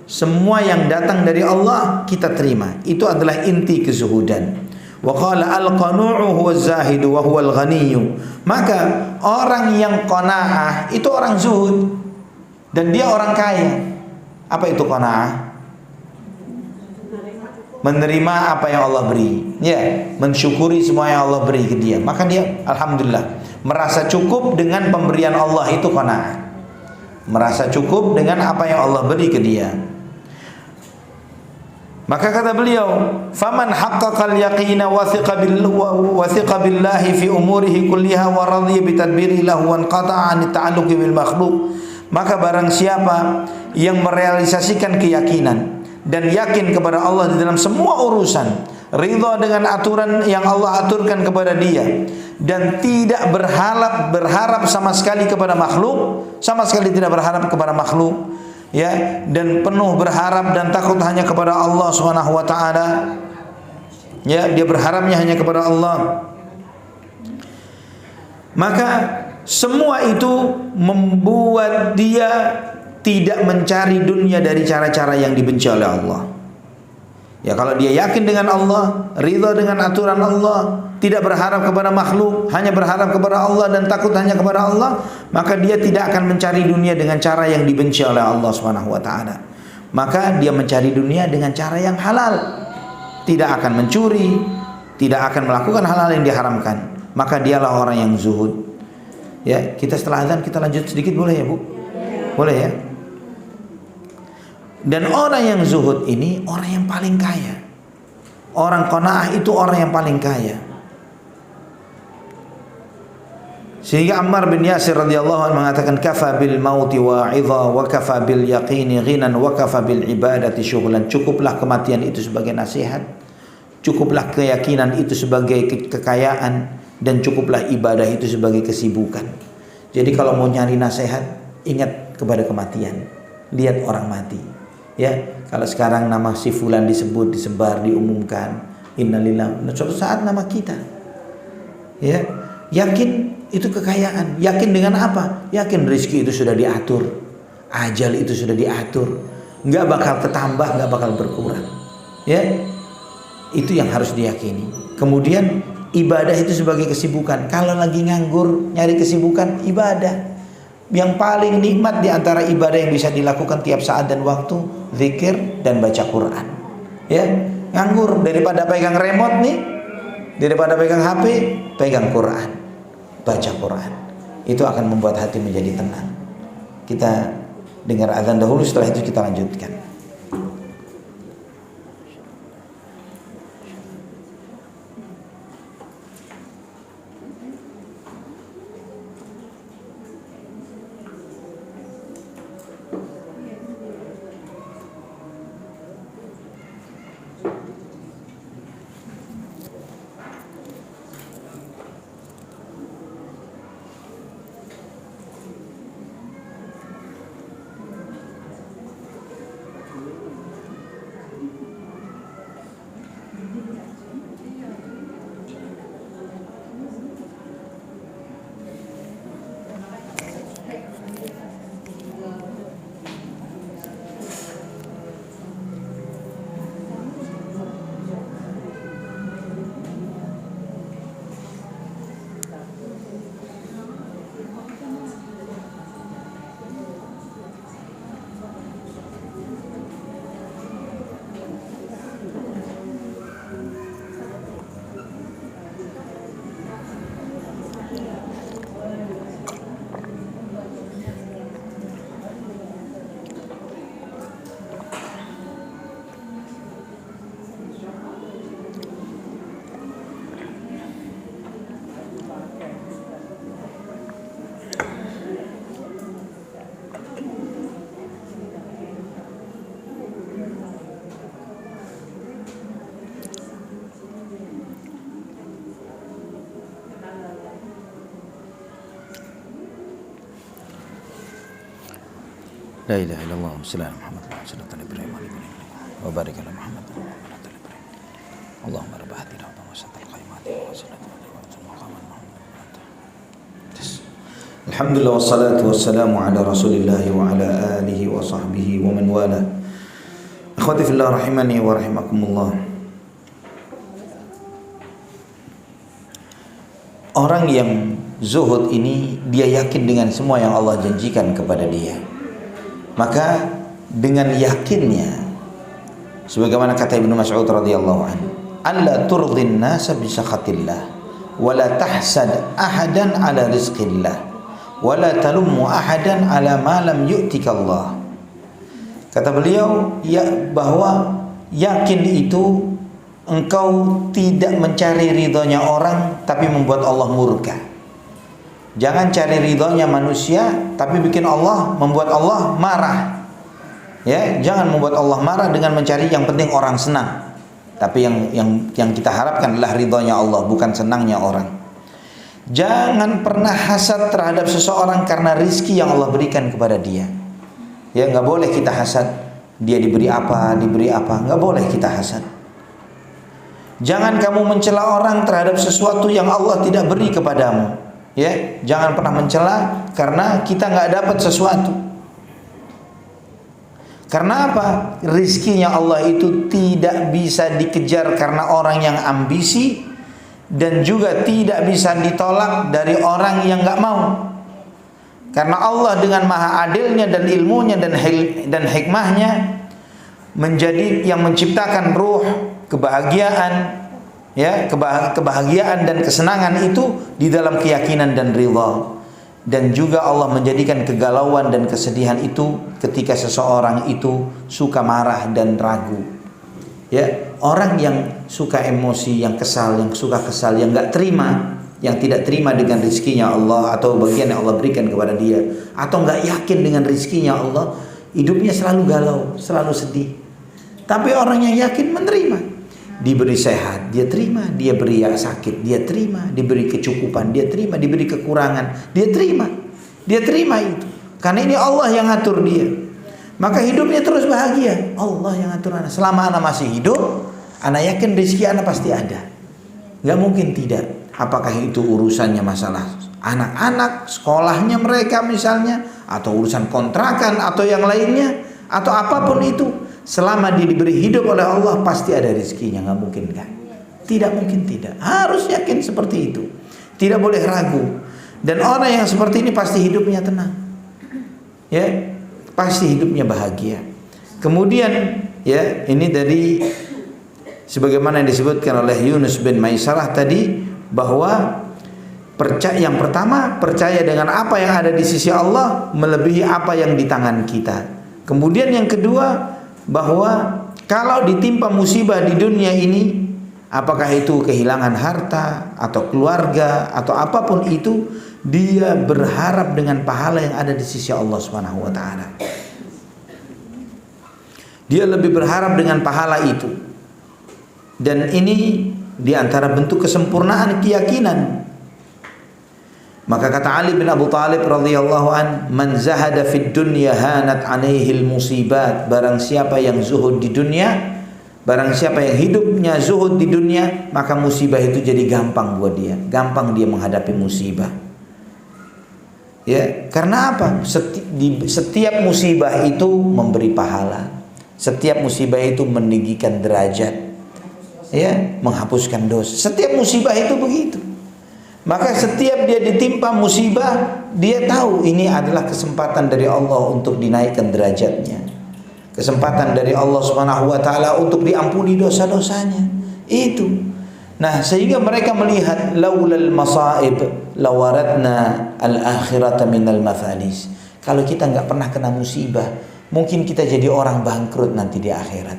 Speaker 1: Semua yang datang dari Allah kita terima. Itu adalah inti kezuhudan. Wa qala al-qanu'u huwa az-zahidu wa huwa al-ghaniyyu. Maka orang yang qanaah itu orang zuhud dan dia orang kaya. Apa itu qanaah? Menerima apa yang Allah beri. Ya, mensyukuri semua yang Allah beri ke dia. Maka dia alhamdulillah merasa cukup dengan pemberian Allah, itu qanaah. Merasa cukup dengan apa yang Allah beri ke dia. Maka kata beliau, faman haqqaqal yaqina wa thiqa billahi fi umurihi kulliha wa radhiya bi tadbiri lahu wa qata'a an ta'alluqi bil makhluq. Maka barang siapa yang merealisasikan keyakinan dan yakin kepada Allah di dalam semua urusan, ridha dengan aturan yang Allah aturkan kepada dia, dan tidak berharap sama sekali kepada makhluk, sama sekali tidak berharap kepada makhluk, ya, dan penuh berharap dan takut hanya kepada Allah Subhanahu wa taala. Ya, dia berharapnya hanya kepada Allah. Maka semua itu membuat dia tidak mencari dunia dari cara-cara yang dibenci oleh Allah. Ya, kalau dia yakin dengan Allah, ridha dengan aturan Allah, tidak berharap kepada makhluk, hanya berharap kepada Allah dan takut hanya kepada Allah, maka dia tidak akan mencari dunia dengan cara yang dibenci oleh Allah Subhanahu wa taala. Maka dia mencari dunia dengan cara yang halal. Tidak akan mencuri, tidak akan melakukan hal-hal yang diharamkan. Maka dialah orang yang zuhud. Ya, kita setelah azan kita lanjut sedikit boleh ya, Bu? Boleh ya? Dan orang yang zuhud ini orang yang paling kaya. Orang qanaah itu orang yang paling kaya. Sehingga Ammar bin Yasir radhiyallahu anhu mengatakan kafa bil mauti wa'idha wa kafa bil yaqini ghinan wa kafa bil ibadati syughlan. Cukuplah kematian itu sebagai nasihat, cukuplah keyakinan itu sebagai kekayaan, dan cukuplah ibadah itu sebagai kesibukan. Jadi kalau mau nyari nasihat, ingat kepada kematian. Lihat orang mati. Ya, kalau sekarang nama si fulan disebut, disebar, diumumkan, innalillahi, suatu saat nama kita. Ya, yakin itu kekayaan. Yakin dengan apa? Yakin rezeki itu sudah diatur, ajal itu sudah diatur, nggak bakal ketambah, nggak bakal berkurang. Ya, itu yang harus diyakini. Kemudian ibadah itu sebagai kesibukan. Kalau lagi nganggur nyari kesibukan, ibadah. Yang paling nikmat di antara ibadah yang bisa dilakukan tiap saat dan waktu, zikir dan baca Quran. Ya, nganggur daripada pegang remote nih, daripada pegang HP, pegang Quran, baca Quran. Itu akan membuat hati menjadi tenang. Kita dengar azan dahulu, setelah itu kita lanjutkan. La ilaha illallah sallallahu alaihi wasallam wa barik ala Muhammad wa ala ali Ibrahim. Allahumma rabb hadhihi wa satal qaimat wa salatu wa maqaman Alhamdulillah wassalatu wassalamu ala Rasulillah wa ala alihi wa sahbihi wa man wala. Akhwati fillah rahimani wa rahimakumullah. Orang yang zuhud ini dia yakin dengan semua yang Allah janjikan kepada dia. Maka dengan yakinnya, sebagaimana kata Ibnu Mas'ud radhiyallahu anhu, alla turdin nasa bi sakhatillah wa la tahsad ahadan ala rizqillah wa la talummu ahadan ala ma lam yu'tika Allah. Kata beliau, ya, bahwa yakin itu engkau tidak mencari ridhonya orang tapi membuat Allah murka. Jangan cari ridhonya manusia tapi bikin Allah, membuat Allah marah. Ya, jangan membuat Allah marah dengan mencari yang penting orang senang. Tapi yang kita harapkan adalah ridhonya Allah, bukan senangnya orang. Jangan pernah hasad terhadap seseorang karena rizki yang Allah berikan kepada dia. Ya, nggak boleh kita hasad. Dia diberi apa, nggak boleh kita hasad. Jangan kamu mencela orang terhadap sesuatu yang Allah tidak beri kepadamu. Ya, jangan pernah mencela karena kita nggak dapat sesuatu. Karena apa? Rizkinya Allah itu tidak bisa dikejar karena orang yang ambisi, dan juga tidak bisa ditolak dari orang yang nggak mau. Karena Allah dengan maha adilnya dan ilmunya dan hikmahnya menjadi yang menciptakan ruh, kebahagiaan, ya, kebahagiaan dan kesenangan itu di dalam keyakinan dan ridha. Dan juga Allah menjadikan kegalauan dan kesedihan itu ketika seseorang itu suka marah dan ragu. Ya, orang yang suka emosi, yang kesal, yang suka kesal, yang nggak terima, yang tidak terima dengan rizkinya Allah atau bagian yang Allah berikan kepada dia, atau nggak yakin dengan rizkinya Allah, hidupnya selalu galau, selalu sedih. Tapi orang yang yakin menerima, diberi sehat dia terima, dia beri sakit dia terima, diberi kecukupan dia terima, diberi kekurangan dia terima itu, karena ini Allah yang ngatur dia. Maka hidupnya terus bahagia. Allah yang ngatur anak. Selama anak masih hidup, anak yakin rezeki anak pasti ada. Gak mungkin tidak. Apakah itu urusannya masalah anak-anak, sekolahnya mereka misalnya, atau urusan kontrakan, atau yang lainnya, atau apapun itu, selama dia diberi hidup oleh Allah pasti ada rezekinya. Gak mungkin kan? Tidak mungkin tidak. Harus yakin seperti itu. Tidak boleh ragu. Dan orang yang seperti ini pasti hidupnya tenang. Ya, pasti hidupnya bahagia. Kemudian ya, ini dari sebagaimana yang disebutkan oleh Yunus bin Maisarah tadi, bahwa yang pertama percaya dengan apa yang ada di sisi Allah melebihi apa yang di tangan kita. Kemudian yang kedua, bahwa kalau ditimpa musibah di dunia ini, apakah itu kehilangan harta atau keluarga atau apapun itu, dia berharap dengan pahala yang ada di sisi Allah Subhanahu wa taala. Dia lebih berharap dengan pahala itu. Dan ini di antara bentuk kesempurnaan keyakinan. Maka kata Ali bin Abu Thalib radhiyallahu an, "Man zahada fid dunya hanat 'alaihil musibat." Barang siapa yang zuhud di dunia, barang siapa yang hidupnya zuhud di dunia, maka musibah itu jadi gampang buat dia. Gampang dia menghadapi musibah. Ya, karena apa? Setiap musibah itu memberi pahala. Setiap musibah itu meninggikan derajat. Ya, menghapuskan dosa. Setiap musibah itu begitu. Maka setiap dia ditimpa musibah, dia tahu ini adalah kesempatan dari Allah untuk dinaikkan derajatnya. Kesempatan dari Allah Subhanahu wa taala untuk diampuni dosa-dosanya. Itu. Nah, sehingga mereka melihat laulal masaib lawaratna al-akhirata minal mafalis. Kalau kita nggak pernah kena musibah, mungkin kita jadi orang bangkrut nanti di akhirat.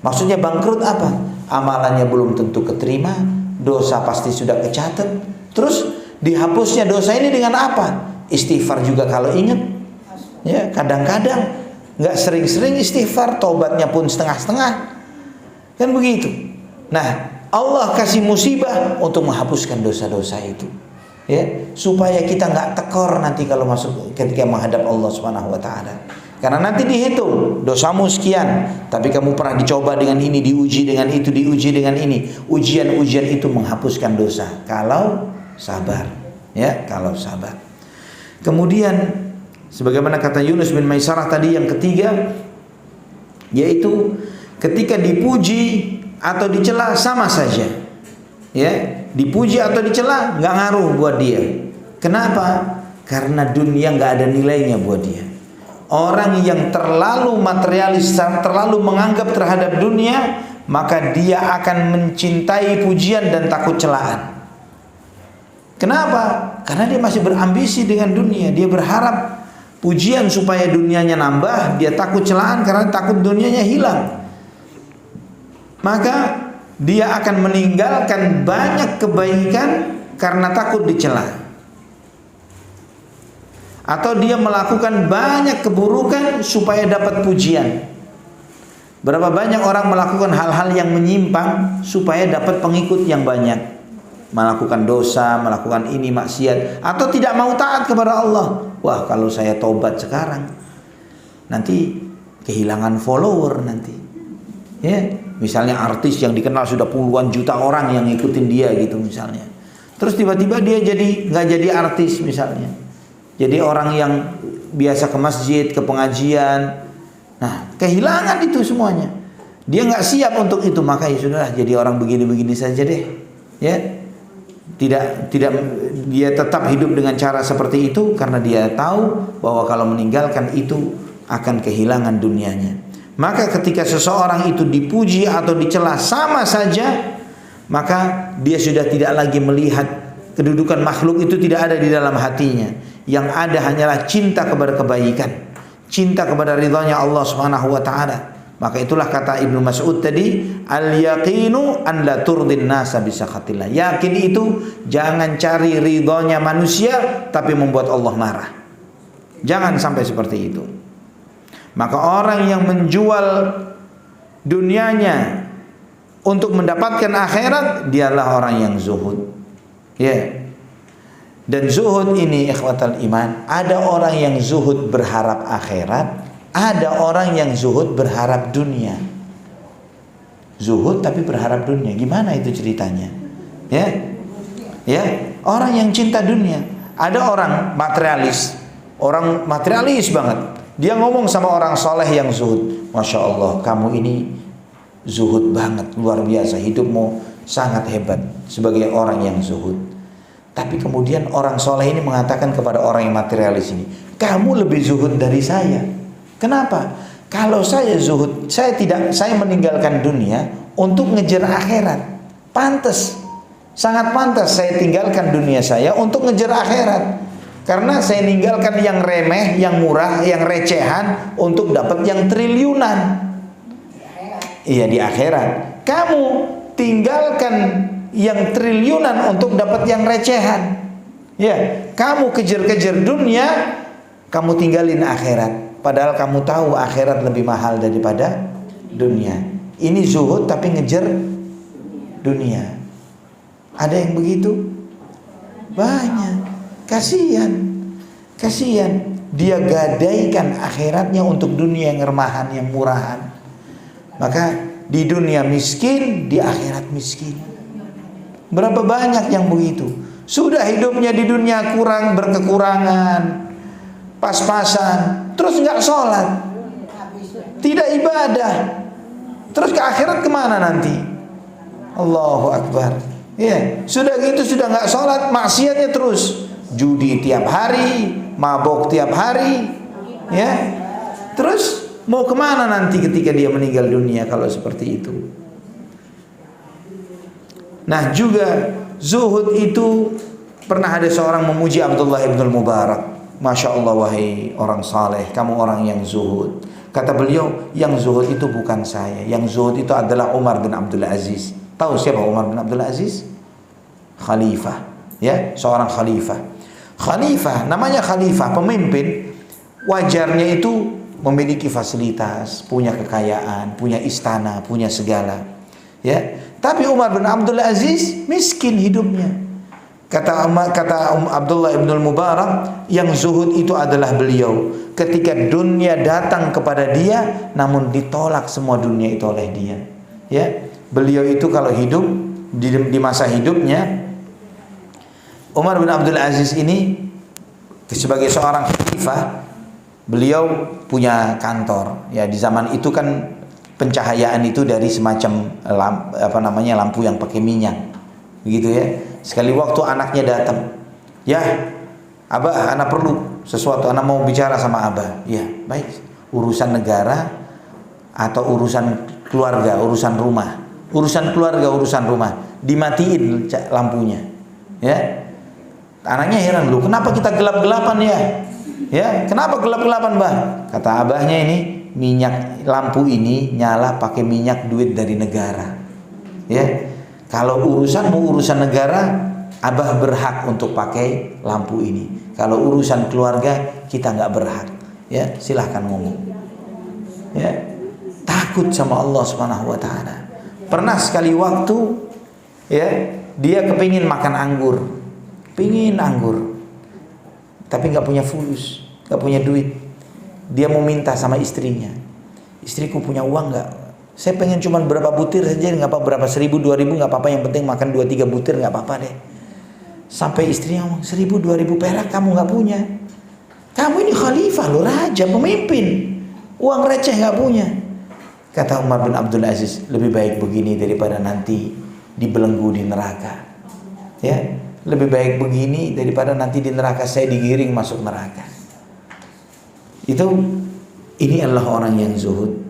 Speaker 1: Maksudnya bangkrut apa? Amalannya belum tentu keterima, dosa pasti sudah kecatat. Terus dihapusnya dosa ini dengan apa? Istighfar juga kalau ingat. Ya, kadang-kadang nggak sering-sering istighfar, tobatnya pun setengah-setengah. Kan begitu. Nah, Allah kasih musibah untuk menghapuskan dosa-dosa itu, ya, supaya kita nggak tekor nanti kalau masuk ketika menghadap Allah Subhanahu wa taala. Karena nanti dihitung dosamu sekian, tapi kamu pernah dicoba dengan ini, diuji dengan itu, diuji dengan ini. Ujian-ujian itu menghapuskan dosa kalau sabar, ya, kalau sabar. Kemudian sebagaimana kata Yunus bin Maisarah tadi, yang ketiga, yaitu ketika dipuji atau dicela sama saja, ya, dipuji atau dicela nggak ngaruh buat dia. Kenapa? Karena dunia nggak ada nilainya buat dia. Orang yang terlalu materialis, terlalu menganggap terhadap dunia, maka dia akan mencintai pujian dan takut celaan. Kenapa? Karena dia masih berambisi dengan dunia. Dia berharap pujian supaya dunianya nambah, dia takut celaan karena takut dunianya hilang. Maka dia akan meninggalkan banyak kebaikan karena takut dicela. Atau dia melakukan banyak keburukan supaya dapat pujian. Berapa banyak orang melakukan hal-hal yang menyimpang supaya dapat pengikut yang banyak. Melakukan dosa, melakukan ini maksiat, atau tidak mau taat kepada Allah. Wah, kalau saya tobat sekarang, nanti kehilangan follower nanti. Ya, misalnya artis yang dikenal sudah puluhan juta orang yang ngikutin dia gitu misalnya. Terus tiba-tiba dia jadi nggak jadi artis misalnya. Jadi orang yang biasa ke masjid, ke pengajian. Nah, kehilangan itu semuanya. Dia nggak siap untuk itu, maka ya sudahlah, jadi orang begini-begini saja deh. Ya. Tidak dia tetap hidup dengan cara seperti itu karena dia tahu bahwa kalau meninggalkan itu akan kehilangan dunianya. Maka ketika seseorang itu dipuji atau dicela sama saja, maka dia sudah tidak lagi melihat kedudukan makhluk itu, tidak ada di dalam hatinya. Yang ada hanyalah cinta kepada kebaikan, cinta kepada ridhanya Allah Subhanahu wa taala. Maka itulah kata Ibnu Mas'ud tadi, al-yaqinu an la turdin nasa bisakhatillah. Yakin itu jangan cari ridhonya manusia tapi membuat Allah marah. Jangan sampai seperti itu. Maka orang yang menjual dunianya untuk mendapatkan akhirat, dialah orang yang zuhud. Ya. Dan zuhud ini ikhwatal iman, ada orang yang zuhud berharap akhirat, ada orang yang zuhud berharap dunia. Zuhud tapi berharap dunia. Gimana itu ceritanya? Ya. Ya, orang yang cinta dunia. Ada orang materialis banget. Dia ngomong sama orang soleh yang zuhud, Masya Allah, kamu ini zuhud banget, luar biasa, hidupmu sangat hebat sebagai orang yang zuhud. Tapi kemudian orang soleh ini mengatakan kepada orang yang materialis ini, kamu lebih zuhud dari saya. Kenapa? Kalau saya zuhud, saya meninggalkan dunia untuk ngejar akhirat. Pantas, sangat pantas saya tinggalkan dunia saya untuk ngejar akhirat. Karena saya ninggalkan yang remeh, yang murah, yang recehan untuk dapat yang triliunan. Iya, di akhirat. Kamu tinggalkan yang triliunan untuk dapat yang recehan. Ya, kamu kejar-kejar dunia, kamu tinggalin akhirat. Padahal kamu tahu akhirat lebih mahal daripada dunia. Ini zuhud tapi ngejar dunia. Ada yang begitu? Banyak. Kasihan. Dia gadaikan akhiratnya untuk dunia yang remahan, yang murahan. Maka di dunia miskin, di akhirat miskin. Berapa banyak yang begitu? Sudah hidupnya di dunia berkekurangan, pas-pasan, terus nggak sholat, tidak ibadah, terus ke akhirat kemana nanti? Allahu Akbar. Ya, sudah gitu, sudah nggak sholat, maksiatnya terus, judi tiap hari, mabok tiap hari, ya. Terus mau kemana nanti ketika dia meninggal dunia kalau seperti itu? Nah, juga zuhud itu, pernah ada seorang memuji Abdullah ibn Mubarak. Masya Allah, wahai orang saleh, kamu orang yang zuhud. Kata beliau, yang zuhud itu bukan saya. Yang zuhud itu adalah Umar bin Abdul Aziz. Tahu siapa Umar bin Abdul Aziz? Khalifah, ya, seorang khalifah. Khalifah, namanya khalifah, pemimpin. Wajarnya itu memiliki fasilitas, punya kekayaan, punya istana, punya segala. Ya, tapi Umar bin Abdul Aziz miskin hidupnya. Kata Abdullah ibn Mubarak, yang zuhud itu adalah beliau ketika dunia datang kepada dia, namun ditolak semua dunia itu oleh dia. Ya, beliau itu kalau hidup di masa hidupnya, Umar bin Abdul Aziz ini sebagai seorang khalifah, beliau punya kantor. Ya, di zaman itu kan pencahayaan itu dari semacam lampu yang pakai minyak, begitu ya. Sekali waktu anaknya datang, ya, Abah, anak perlu sesuatu, anak mau bicara sama Abah. Ya, baik. Urusan negara atau urusan keluarga, urusan rumah, urusan keluarga, urusan rumah, dimatiin lampunya. Ya, anaknya heran, lu kenapa kita gelap-gelapan ya? Ya, kenapa gelap-gelapan, Bah? Kata abahnya, ini minyak lampu ini nyala pakai minyak duit dari negara. Ya. Kalau urusan negara, Abah berhak untuk pakai lampu ini. Kalau urusan keluarga, kita nggak berhak. Ya, silahkan ngomong. Ya, takut sama Allah Subhanahu Wa Taala. Pernah sekali waktu, ya, dia kepingin makan anggur, tapi nggak punya fulus, nggak punya duit. Dia mau minta sama istrinya, istriku punya uang nggak? Saya pengen cuma berapa butir saja, nggak apa, berapa 1000, 2000 nggak apa-apa, yang penting makan 2-3 butir nggak apa-apa deh. Sampai istrinya ngomong, 1000, 2000 perak kamu nggak punya. Kamu ini khalifah loh, raja, pemimpin, uang receh nggak punya. Kata Umar bin Abdul Aziz, lebih baik begini daripada nanti dibelenggu di neraka. Ya, lebih baik begini daripada nanti di neraka saya digiring masuk neraka. Ini adalah orang yang zuhud.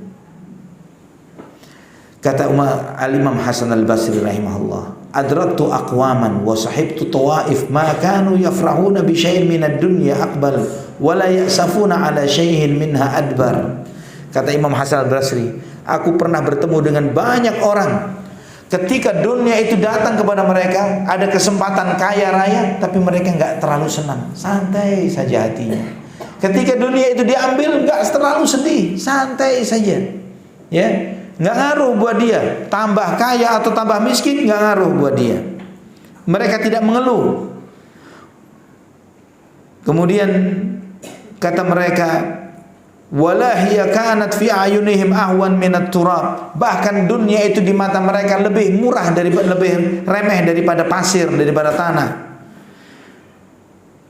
Speaker 1: Kata Al-Imam Hasan Al-Basri rahimahullah, adraktu aqwaman wa sahibtu tawaif ma kanu yafrahuna bi syai'in min ad-dunya aqbal wa la ya'safuna ala syai'in minha adbar. Kata Imam Hasan Al-Basri, Aku pernah bertemu dengan banyak orang, ketika dunia itu datang kepada mereka, ada kesempatan kaya raya, tapi mereka nggak terlalu senang, santai saja hatinya. Ketika dunia itu diambil, nggak terlalu sedih, santai saja, ya, nggak ngaruh buat dia. Tambah kaya atau tambah miskin, nggak ngaruh buat dia. Mereka tidak mengeluh. Kemudian kata mereka, wala hiya kanat fi ayunihim ahwan minat turab. Bahkan dunia itu di mata mereka lebih murah lebih remeh daripada pasir, daripada tanah.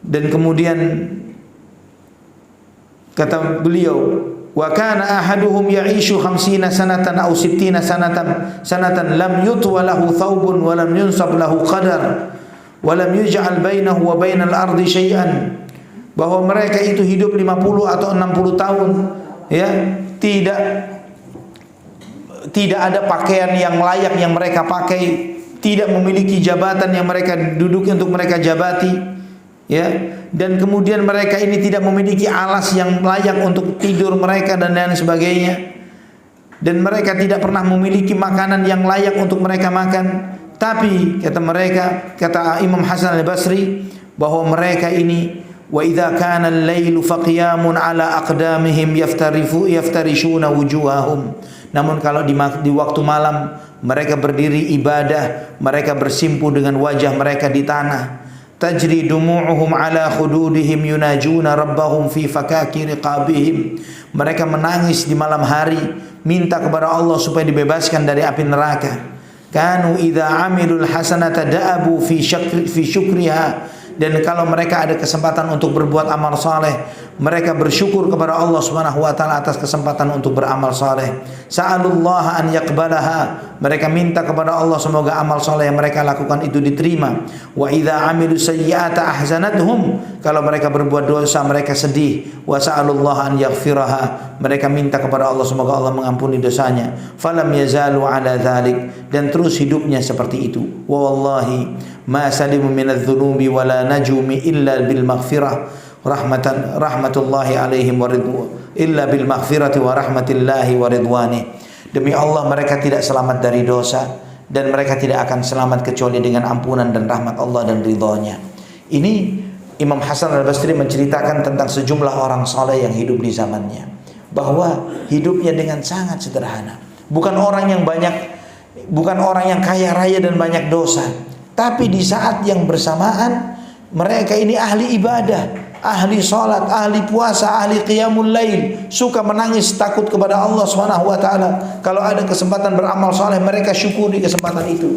Speaker 1: Dan kemudian kata beliau, wa kana ahaduhum ya'ishu 50 sanatan aw 60 sanatan lam yutwa lahu thawbun wa lam yunsab lahu qadar wa lam yuj'al bainahu wa bainal ardi syai'an. Bahwa mereka itu hidup 50 atau 60 tahun, ya, tidak ada pakaian yang layak yang mereka pakai, tidak memiliki jabatan yang mereka duduki untuk mereka jabati, ya, dan kemudian mereka ini tidak memiliki alas yang layak untuk tidur mereka dan lain sebagainya, dan mereka tidak pernah memiliki makanan yang layak untuk mereka makan. Tapi kata Imam Hasan al-Basri, bahwa mereka ini, wa idza kana al-lailu faqiyamun ala aqdamihim yaftarishuna wujuhahum. Namun kalau di waktu malam mereka berdiri ibadah, mereka bersimpu dengan wajah mereka di tanah. Tajri dumu'uhum ala khududihim yunajuna rabbahum fi fakaki riqabihim. Mereka menangis di malam hari, minta kepada Allah supaya dibebaskan dari api neraka. Kanu idza amilul hasanata da'abu fi syukriha. Dan kalau mereka ada kesempatan untuk berbuat amal saleh, mereka bersyukur kepada Allah Subhanahu wa taala atas kesempatan untuk beramal saleh. Sa'alullaha an yaqbalaha. Mereka minta kepada Allah semoga amal saleh yang mereka lakukan itu diterima. Wa idza amilu sayyi'ata ahzanatuhum. Kalau mereka berbuat dosa mereka sedih. Wa sa'alullaha an yaghfiraha. Mereka minta kepada Allah semoga Allah mengampuni dosanya. Falam yazalu ala dzalik. Dan terus hidupnya seperti itu. Wa wallahi ma salimu minadz dzunubi wala najumi illa bil maghfirah. Rahmatullahi alaihim wa ridwan illa bil maghfirati wa rahmatillahi wa ridwani. Demi Allah mereka tidak selamat dari dosa, dan mereka tidak akan selamat kecuali dengan ampunan dan rahmat Allah dan ridhonya. Ini Imam Hasan al-Basri menceritakan tentang sejumlah orang saleh yang hidup di zamannya, bahwa hidupnya dengan sangat sederhana. Bukan orang yang kaya raya dan banyak dosa, tapi di saat yang bersamaan mereka ini ahli ibadah, ahli salat, ahli puasa, ahli qiyamul lail, suka menangis takut kepada Allah Subhanahu wa taala. Kalau ada kesempatan beramal saleh, mereka syukuri kesempatan itu.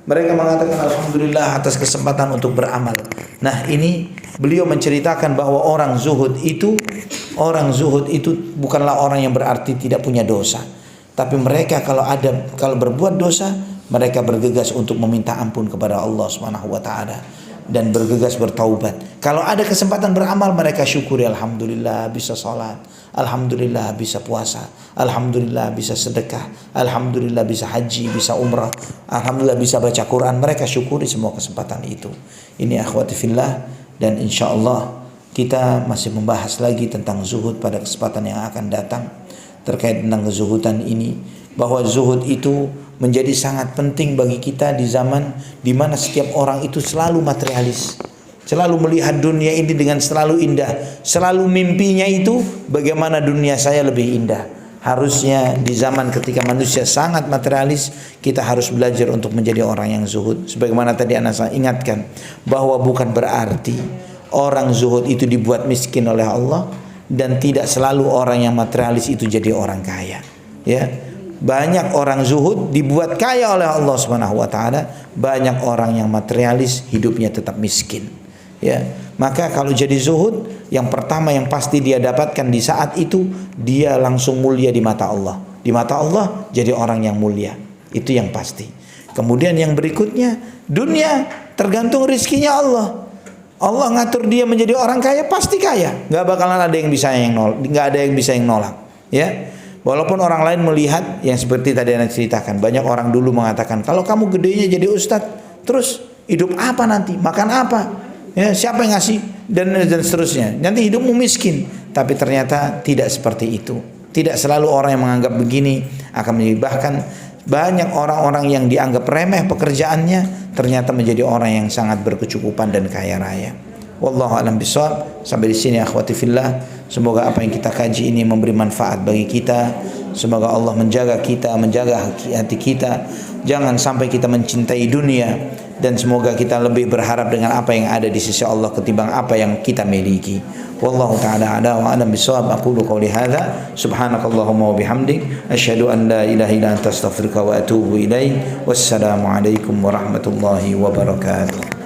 Speaker 1: Mereka mengatakan alhamdulillah atas kesempatan untuk beramal. Nah, ini beliau menceritakan bahwa orang zuhud itu bukanlah orang yang berarti tidak punya dosa. Tapi mereka kalau berbuat dosa, mereka bergegas untuk meminta ampun kepada Allah Subhanahu wa taala dan bergegas bertaubat. Kalau ada kesempatan beramal, mereka syukuri, alhamdulillah bisa salat, alhamdulillah bisa puasa, alhamdulillah bisa sedekah, alhamdulillah bisa haji, bisa umrah, alhamdulillah bisa baca Quran. Mereka syukuri semua kesempatan itu. Ini akhwati fillah, dan insyaallah kita masih membahas lagi tentang zuhud pada kesempatan yang akan datang terkait tentang kezuhudan ini, bahwa zuhud itu menjadi sangat penting bagi kita di zaman di mana setiap orang itu selalu materialis, selalu melihat dunia ini dengan selalu indah, selalu mimpinya itu bagaimana dunia saya lebih indah. Harusnya di zaman ketika manusia sangat materialis, kita harus belajar untuk menjadi orang yang zuhud. Sebagaimana tadi saya ingatkan, bahwa bukan berarti orang zuhud itu dibuat miskin oleh Allah, dan tidak selalu orang yang materialis itu jadi orang kaya, ya. Banyak orang zuhud dibuat kaya oleh Allah Subhanahu wa taala, banyak orang yang materialis hidupnya tetap miskin, ya. Maka kalau jadi zuhud, yang pertama yang pasti dia dapatkan di saat itu, dia langsung mulia di mata Allah. Di mata Allah jadi orang yang mulia, itu yang pasti. Kemudian yang berikutnya, dunia tergantung rezekinya Allah. Allah ngatur dia menjadi orang kaya, pasti kaya. Nggak bakalan ada yang bisa yang nolak, ya. Walaupun orang lain melihat yang seperti tadi Anda ceritakan, banyak orang dulu mengatakan, kalau kamu gedenya jadi ustadz, terus hidup apa nanti, makan apa, ya, siapa yang ngasih, dan seterusnya, nanti hidupmu miskin. Tapi ternyata tidak seperti itu. Tidak selalu orang yang menganggap begini akan menjadi, bahkan banyak orang-orang yang dianggap remeh pekerjaannya ternyata menjadi orang yang sangat berkecukupan dan kaya raya. Wallahu a'lam bishawab. Sampai di sini akhwati fillah. Semoga apa yang kita kaji ini memberi manfaat bagi kita. Semoga Allah menjaga kita, menjaga hati kita. Jangan sampai kita mencintai dunia, dan semoga kita lebih berharap dengan apa yang ada di sisi Allah ketimbang apa yang kita miliki. Wallahu ta'ala a'la wa a'lam bishawab. Aqulu qawli hadza subhanakallahumma wa bihamdik asyhadu an la ilaha illa anta astaghfiruka wa atubu ilaik. Wassalamu alaikum warahmatullahi wabarakatuh.